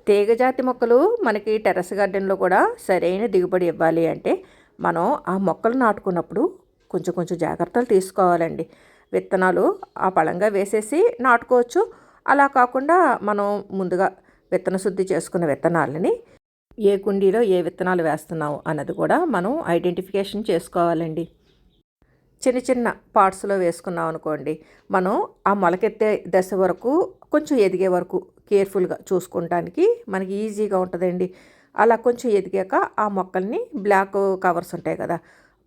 తీగజాతి మొక్కలు మనకి టెర్రస్ గార్డెన్లో కూడా సరైన దిగుబడి ఇవ్వాలి అంటే మనం ఆ మొక్కలు నాటుకున్నప్పుడు కొంచెం కొంచెం జాగ్రత్తలు తీసుకోవాలండి. విత్తనాలు ఆ పళంగా వేసేసి నాటుకోవచ్చు. అలా కాకుండా మనం ముందుగా విత్తన శుద్ధి చేసుకున్న విత్తనాలని ఏ కుండీలో ఏ విత్తనాలు వేస్తున్నాము అన్నది కూడా మనం ఐడెంటిఫికేషన్ చేసుకోవాలండి. చిన్న చిన్న పార్ట్స్లో వేసుకున్నాం అనుకోండి, మనం ఆ మొలకెత్తే దశ వరకు కొంచెం ఎదిగే వరకు కేర్ఫుల్గా చూసుకుంటానికి మనకి ఈజీగా ఉంటుందండి. అలా కొంచెం ఎదిగాక ఆ మొక్కల్ని బ్లాక్ కవర్స్ ఉంటాయి కదా,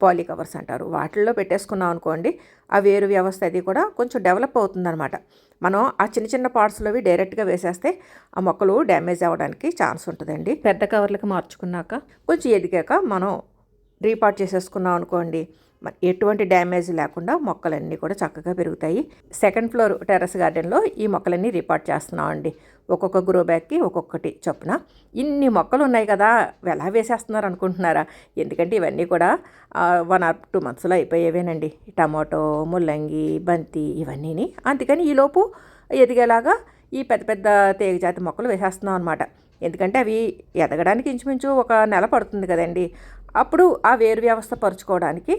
పాలీ కవర్స్ అంటారు, వాటిల్లో పెట్టేసుకున్నాం అనుకోండి, ఆ వేరు వ్యవస్థ అది కూడా కొంచెం డెవలప్ అవుతుందన్నమాట. మనం ఆ చిన్న చిన్న పార్ట్స్లోవి డైరెక్ట్గా వేసేస్తే ఆ మొక్కలు డ్యామేజ్ అవ్వడానికి ఛాన్స్ ఉంటుందండి. పెద్ద కవర్లకు మార్చుకున్నాక కొంచెం ఎదిగాక మనం రీపాట్ చేసేసుకున్నాం అనుకోండి, ఎటువంటి డ్యామేజ్ లేకుండా మొక్కలన్నీ కూడా చక్కగా పెరుగుతాయి. సెకండ్ ఫ్లోర్ టెర్రస్ గార్డెన్లో ఈ మొక్కలన్నీ రీపాట్ చేస్తున్నామండి. ఒక్కొక్క గ్రో బ్యాగ్కి ఒక్కొక్కటి చొప్పున. ఇన్ని మొక్కలు ఉన్నాయి కదా, ఎలా వేసేస్తున్నారు అనుకుంటున్నారా? ఎందుకంటే ఇవన్నీ కూడా 1 or 2 monthsలో అయిపోయేవేనండి. టమాటో, ముల్లంగి, బంతి ఇవన్నీని. అందుకని ఈలోపు ఎదిగేలాగా ఈ పెద్ద పెద్ద తీగజాతి మొక్కలు వేసేస్తున్నాం అనమాట. ఎందుకంటే అవి ఎదగడానికి ఇంచుమించు 1 నెల పడుతుంది కదండి. అప్పుడు ఆ వేరు వ్యవస్థ పరుచుకోవడానికి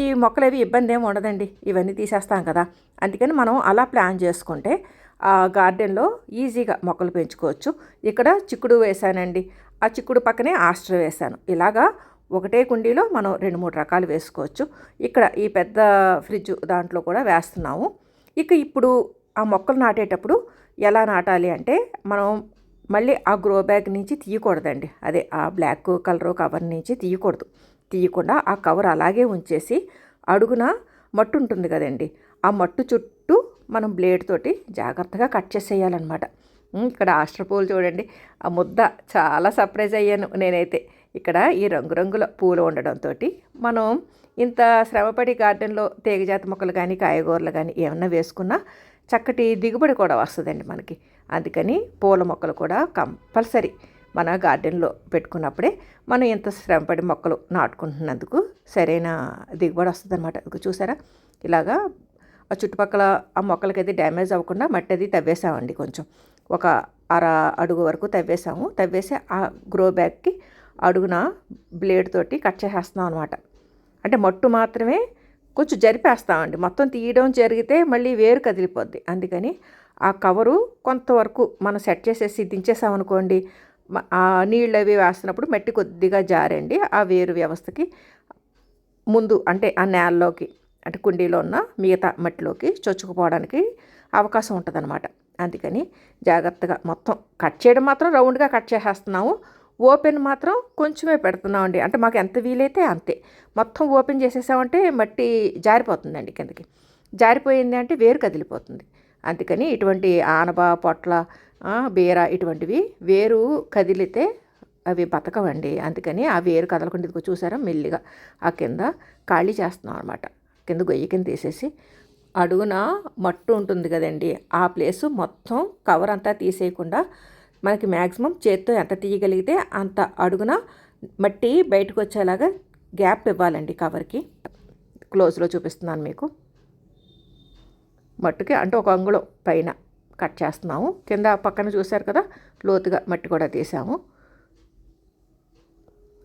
ఈ మొక్కలు ఇబ్బంది ఏమి ఉండదండి, ఇవన్నీ తీసేస్తాం కదా. అందుకని మనం అలా ప్లాన్ చేసుకుంటే ఆ గార్డెన్లో ఈజీగా మొక్కలు పెంచుకోవచ్చు. ఇక్కడ చిక్కుడు వేసానండి, ఆ చిక్కుడు పక్కనే ఆస్టర్ వేసాను. ఇలాగా ఒకటే కుండీలో మనం 2-3 రకాలు వేసుకోవచ్చు. ఇక్కడ ఈ పెద్ద ఫ్రిడ్జ్ దాంట్లో కూడా వేస్తున్నాము. ఇప్పుడు ఆ మొక్కలు నాటేటప్పుడు ఎలా నాటాలి అంటే, మనం మళ్ళీ ఆ గ్రో బ్యాగ్ నుంచి తీయకూడదండి. అదే ఆ బ్లాక్ కలర్ కవర్ నుంచి తీయకుండా ఆ కవర్ అలాగే ఉంచేసి అడుగున మట్టు ఉంటుంది కదండి, ఆ మట్టు చుట్టూ మనం బ్లేడ్ తోటి జాగ్రత్తగా కట్ చేసేయాలన్నమాట. ఇక్కడ ఆస్టర్ పూలు చూడండి, ఆ ముద్ద చాలా సర్ప్రైజ్ అయ్యాను నేనైతే. ఇక్కడ ఈ రంగురంగుల పూలు ఉండడంతో మనం ఇంత శ్రమపడి గార్డెన్లో తీగజాతి మొక్కలు కానీ కాయగూరలు కానీ ఏమన్నా వేసుకున్నా చక్కటి దిగుబడి కూడా వస్తుందండి మనకి. అందుకని పూల మొక్కలు కూడా కంపల్సరీ మన గార్డెన్లో పెట్టుకున్నప్పుడే మనం ఇంత శ్రమపడి మొక్కలు నాటుకుంటున్నందుకు సరైన దిగుబడి వస్తుంది అనమాట. చూసారా, ఇలాగా ఆ చుట్టుపక్కల ఆ మొక్కలకైతే డ్యామేజ్ అవ్వకుండా మట్టి అది తవ్వేసామండి. కొంచెం 1 అడుగు వరకు తవ్వేసి ఆ గ్రో బ్యాగ్కి అడుగున బ్లేడ్ తోటి కట్ చేసేస్తున్నాం అనమాట. అంటే మట్టు మాత్రమే కొంచెం జరిపేస్తామండి, మొత్తం తీయడం జరిగితే మళ్ళీ వేరు కదిలిపోద్ది. అందుకని ఆ కవరు కొంతవరకు మనం సెట్ చేసేసి దించేసామనుకోండి, ఆ నీళ్ళు అవి వేస్తున్నప్పుడు మట్టి కొద్దిగా జారండి ఆ వేరు వ్యవస్థకి ముందు అంటే ఆ నేలలోకి, అంటే కుండీలో ఉన్న మిగతా మట్టిలోకి చొచ్చుకుపోవడానికి అవకాశం ఉంటుందన్నమాట. అందుకని జాగ్రత్తగా మొత్తం కట్ చేయడం మాత్రం రౌండ్గా కట్ చేసేస్తున్నాము, ఓపెన్ మాత్రం కొంచెమే పెడుతున్నామండి. అంటే మాకు ఎంత వీలైతే అంతే. మొత్తం ఓపెన్ చేసేసామంటే మట్టి జారిపోతుందండి కిందకి. జారిపోయింది అంటే వేరు కదిలిపోతుంది. అందుకని ఇటువంటి ఆనబ, పొట్ల, బీర ఇటువంటివి వేరు కదిలితే అవి బతకవండి. అందుకని ఆ వేరు కదలకుండా ఇదిగో చూసారా, మెల్లిగా ఆ కింద ఖాళీ చేస్తున్నాం అనమాట. కింద గొయ్యి కింద తీసేసి అడుగున మట్టు ఉంటుంది కదండి, ఆ ప్లేసు మొత్తం కవర్ అంతా తీసేయకుండా మనకి మ్యాక్సిమం చేత్తో ఎంత తీయగలిగితే అంత అడుగున మట్టి బయటకు వచ్చేలాగా గ్యాప్ ఇవ్వాలండి కవర్కి. క్లోజ్లో చూపిస్తున్నాను మీకు. మట్టుకి అంటే 1 అంగుళం పైన కట్ చేస్తున్నాము. కింద పక్కన చూశారు కదా, లోతుగా మట్టి కూడా తీసాము.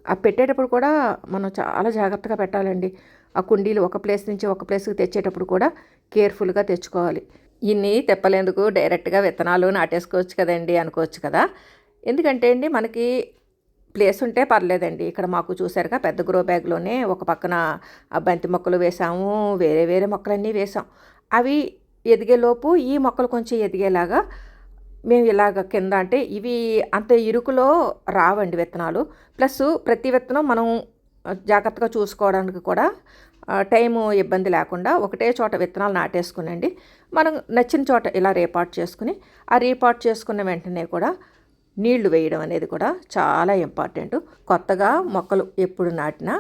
ఆ పెట్టేటప్పుడు కూడా మనం చాలా జాగ్రత్తగా పెట్టాలండి. ఆ కుండీలు ఒక ప్లేస్ నుంచి ఒక ప్లేస్కి తెచ్చేటప్పుడు కూడా కేర్ఫుల్గా తెచ్చుకోవాలి. ఇన్ని తెప్పలేందుకు డైరెక్ట్గా విత్తనాలు నాటేసుకోవచ్చు కదండి అనుకోవచ్చు కదా. ఎందుకంటే అండి మనకి ప్లేస్ ఉంటే పర్లేదండి. ఇక్కడ మాకు చూసారుగా పెద్ద గ్రో బ్యాగ్లోనే ఒక పక్కన బంతి మొక్కలు వేసాము, వేరే వేరే మొక్కలన్నీ వేసాం. అవి ఎదిగేలోపు ఈ మొక్కలు కొంచెం ఎదిగేలాగా మేము ఇలాగ కింద, అంటే ఇవి అంత ఇరుకులో రావండి విత్తనాలు. ప్లస్ ప్రతి విత్తనం మనం జాగ్రత్తగా చూసుకోవడానికి కూడా టైము ఇబ్బంది లేకుండా ఒకటే చోట విత్తనాలు నాటేసుకునండి. మనం నచ్చిన చోట ఇలా రీపాట్ చేసుకుని, ఆ రీపాట్ చేసుకున్న వెంటనే కూడా నీళ్లు వేయడం అనేది కూడా చాలా ఇంపార్టెంట్. కొత్తగా మొక్కలు ఎప్పుడు నాటినా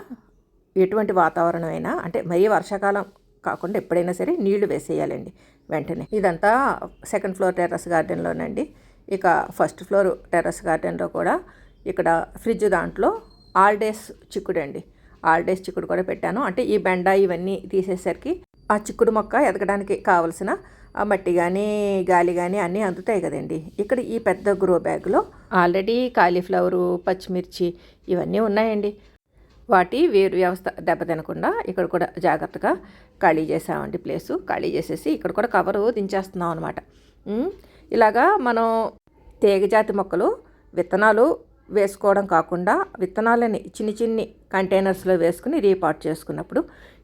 ఎటువంటి వాతావరణం అయినా, అంటే మరీ వర్షాకాలం కాకుండా ఎప్పుడైనా సరే నీళ్లు వేసేయాలండి వెంటనే. ఇదంతా సెకండ్ ఫ్లోర్ టెర్రస్ గార్డెన్లోనండి. ఇక ఫస్ట్ ఫ్లోర్ టెర్రస్ గార్డెన్లో కూడా ఇక్కడ ఫ్రిడ్జ్ దాంట్లో ఆల్డేస్ చిక్కుడు అండి, ఆల్డేస్ చిక్కుడు కూడా పెట్టాను. అంటే ఈ బెండ ఇవన్నీ తీసేసరికి ఆ చిక్కుడు మొక్క ఎదగడానికి కావలసిన ఆ మట్టి కానీ గాలి కానీ అన్నీ అందుతాయి కదండి. ఇక్కడ ఈ పెద్ద గ్రో బ్యాగ్లో ఆల్రెడీ కాలీఫ్లవరు, పచ్చిమిర్చి ఇవన్నీ ఉన్నాయండి. వాటి వేరు వ్యవస్థ దెబ్బతినకుండా ఇక్కడ కూడా జాగ్రత్తగా ఖాళీ చేసామండి. ప్లేసు ఖాళీ చేసేసి ఇక్కడ కూడా కవరు దించేస్తున్నాం అనమాట. ఇలాగా మనం తీగజాతి మొక్కలు విత్తనాలు వేసుకోవడం కాకుండా విత్తనాలని చిన్ని కంటైనర్స్లో వేసుకుని రీపాట్ చేసుకున్నప్పుడు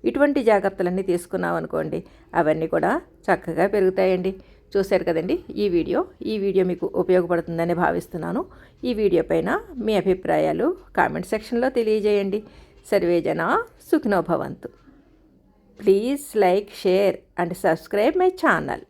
ఇటువంటి జాగ్రత్తలన్నీ తీసుకున్నాం అనుకోండి, అవన్నీ కూడా చక్కగా పెరుగుతాయండి. చూశారు కదండి ఈ వీడియో మీకు ఉపయోగపడుతుందని భావిస్తున్నాను. ఈ వీడియో పైన మీ అభిప్రాయాలు కామెంట్ సెక్షన్లో తెలియజేయండి. సర్వే జనా సుఖినో భవంతు. Please like, share and subscribe my channel.